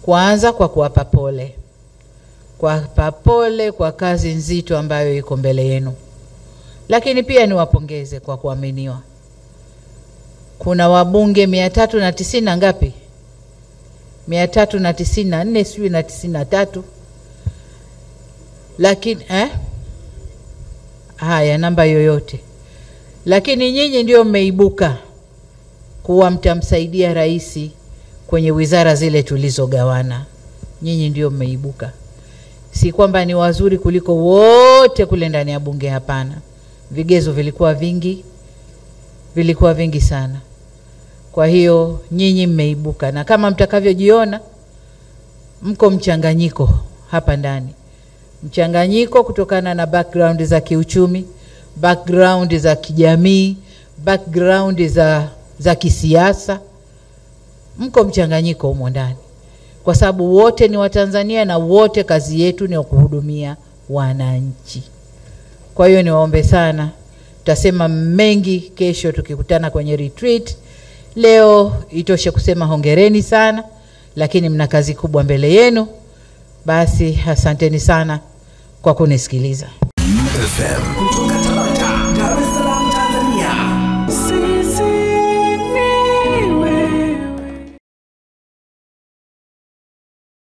Kwanza kwa kuwapa pole. Kuwapa pole kwa kazi nzito ambayo iko mbele yenu. Lakini pia niwapongeze kwa kuaminiwa. Kuna wabunge 390 ngapi? 394 sijui na 93. Lakini haya namba yoyote. Lakini nyinyi ndio mmeibuka kuwa mtamsaidia rais kwenye wizara zile tulizogawana. Nyinyi ndio mmeibuka. Si kwamba ni wazuri kuliko wote kule ndani ya bunge, hapana. Vigezo vilikuwa vingi sana. Kwa hiyo nyinyi mmeibuka, na kama mtakavyojiona mko mchanganyiko hapa ndani. Mchanganyiko kutokana na background za kiuchumi, background za kijamii, background za kisiasa. Mko mchanganyiko humo ndani. Kwa sababu wote ni Watanzania na wote kazi yetu ni kuhudumia wananchi. Kwa hiyo niwaombe sana, tutasema mengi kesho tukikutana kwenye retreat. Leo itoshe kusema hongereni sana, lakini mna kazi kubwa mbele yenu. Basi asanteni sana kwa kunisikiliza. FM.